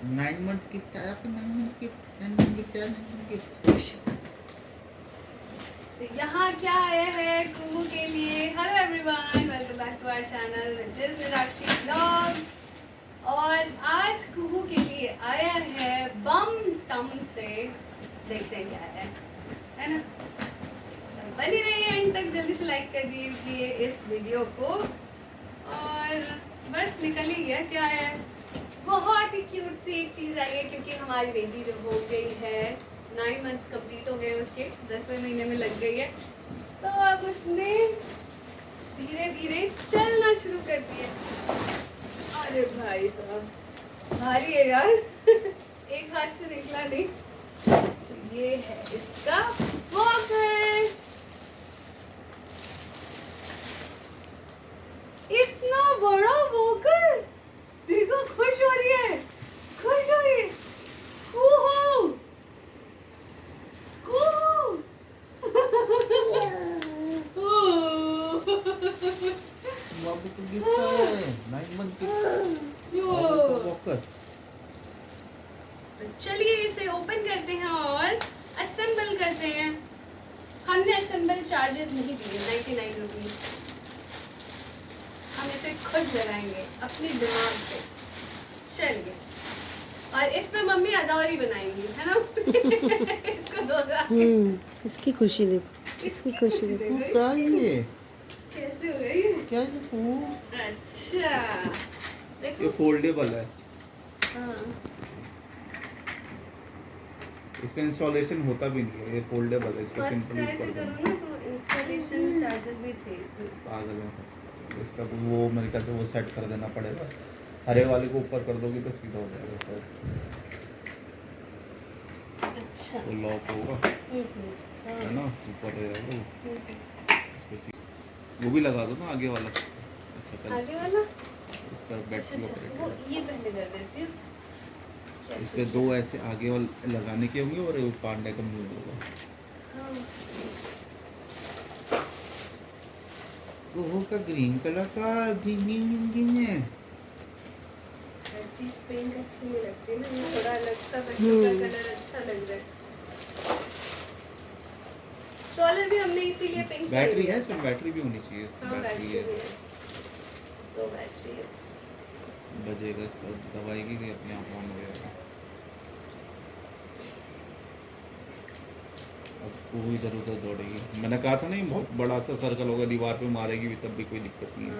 9 month gift आया फिर 9 month gift 9 month gift आया 9 month gift तो यहाँ क्या आया है कुहू के लिए। Hello everyone, welcome back to our channel which is Meenakshi vlogs. और आज कुहू के लिए आया है बम टम से। देखते हैं क्या है ना। बनी रहिए एंड तक, जल्दी से लाइक कर दीजिए इस वीडियो को। और बस निकल ही गया क्या है। बहुत ही क्यूट सी एक चीज़ आई है क्योंकि हमारी बेटी जो हो गई है 9 मंथ्स कंप्लीट हो गए उसके, 10वें महीने में लग गई है। तो अब उसने धीरे धीरे चलना शुरू कर दिया। अरे भाई साहब भारी है यार एक हाथ से निकला नहीं। तो ये है इसका वॉकर। इतना बड़ा वॉकर, देखो खुश हो रही है, खुश हो रही है। कूहू कूहू बाबू को गिफ्ट आया है 9 month gift वॉकर। तो चलिए इसे ओपन करते हैं और असेंबल करते हैं। हमने असेंबल चार्जेस नहीं दिए, 99 रुपीज़। हम इसे खुद लगाएंगे अपनी दिमाग से। चलिए, और इसमें मम्मी अदौरी बनाएंगी, है ना इसको दो इसकी खुशी देखो, इसकी खुशी देखो। क्या ये कैसे हो गई? क्या ये अच्छा देखो, ये फोल्डेबल है। हाँ इसका इंस्टॉलेशन होता भी नहीं है, ये फोल्डेबल है। इसको फर्स्ट सिंपली ट्राई से ऊपर करो ना तो इंस्टॉलेशन चार्जेस भी थे इसमें। पागल है। इसका वो मेरे ख्याल से वो सेट कर देना पड़ेगा। हरे वाले को ऊपर कर दोगी तो सीधा हो जाएगा सर। अच्छा वो लॉक होगा, है ना, ऊपर रहेगा वो। इसको वो भी लगा दो ना आगे वाला। अच्छा पहले आगे वाला इसका अच्छा बैटरी अच्छा, ऑपरेट वो है। ये पहले कर देती हूँ। इस पे दो ऐसे आगे वाले लगाने के होंगे और एक पांडे का मुंह होगा। हाँ तो वो का ग्रीन कलर का ग्रीन है। हर चीज पिंक अच्छी नहीं लगती ना, ये थोड़ा अलग सा बच्चों का कलर अच्छा लग रहा है। स्ट्रॉलर भी हमने इसीलिए पिंक बैटरी है, सब बैटरी भी होनी चाहिए। हाँ बैटरी बैटरी है, भी है, दो बैटरी है। बजेगा इसका, दबाएगी कि अपने आप ऑन हो जाएगा। अब वो इधर उधर दौड़ेगी। मैंने कहा था ना ये बहुत बड़ा सा सर्कल होगा, दीवार पे मारेगी भी तब भी कोई दिक्कत नहीं है।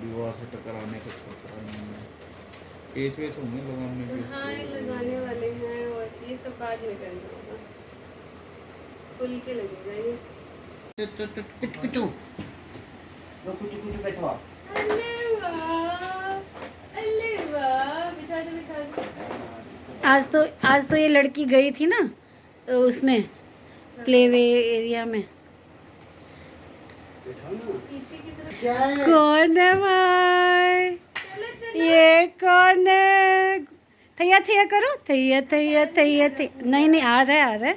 दीवार से टकराने का खतरा नहीं है। पेच वेच होंगे लगाने के। हाँ ये लगाने वाले हैं और ये सब बाद में करना होगा, खुल के लगेगा ये। बैठवा। अरे वाह, अरे वाह, बिठा दो बिठा दो। आज तो ये लड़की गई थी ना उसमें प्ले वे एरिया में। पीछे की तरफ कौन है भाई? चलो चलो। ये कौन है? थैया थैया करो, थैया थैया थैया थैया। नहीं नहीं, आ रहा है आ रहा है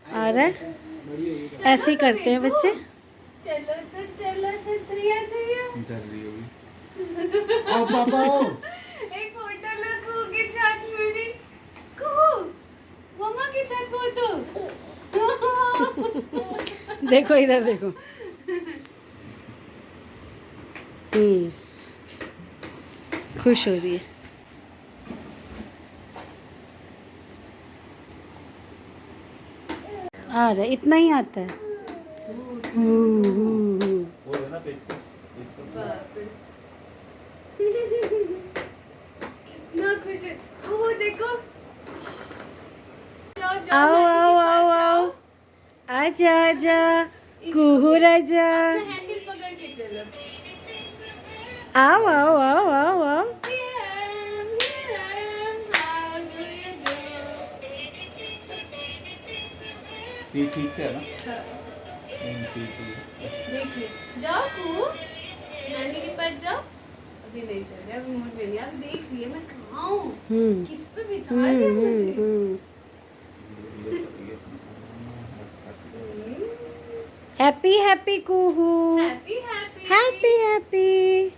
आ रहा है। ऐसे ही करते हैं बच्चे। चलो तो थैया थैया। डर रही होगी। आओ पापा आओ। एक फोटो लो कुहू के साथ मेरी। कुहू मम्मा के साथ फोटो। देखो इधर देखो। खुश हो रही है। आ रहा है, इतना ही आता है। वो है ना पेचकस। बाप रे। कितना खुश है कुहू, देखो। जाओ जाओ आओ नानी के आओ पास आओ जाओ। आओ, आजा आजा कुहू राजा। अपना हैंडल पकड़ के चलो। आओ आओ आओ आओ आओ। सीट ठीक से है ना? हाँ, नहीं सीट ठीक है। देख ले, जाओ कुहू नानी के पास जाओ। अभी नहीं चल रहा, अभी मूड में नहीं। अभी देख लिए मैं कहाँ हूँ, किस पे बिठा दिया मुझे। हैप्पी हैप्पी कुहू, हैप्पी हैप्पी हैप्पी हैप्पी।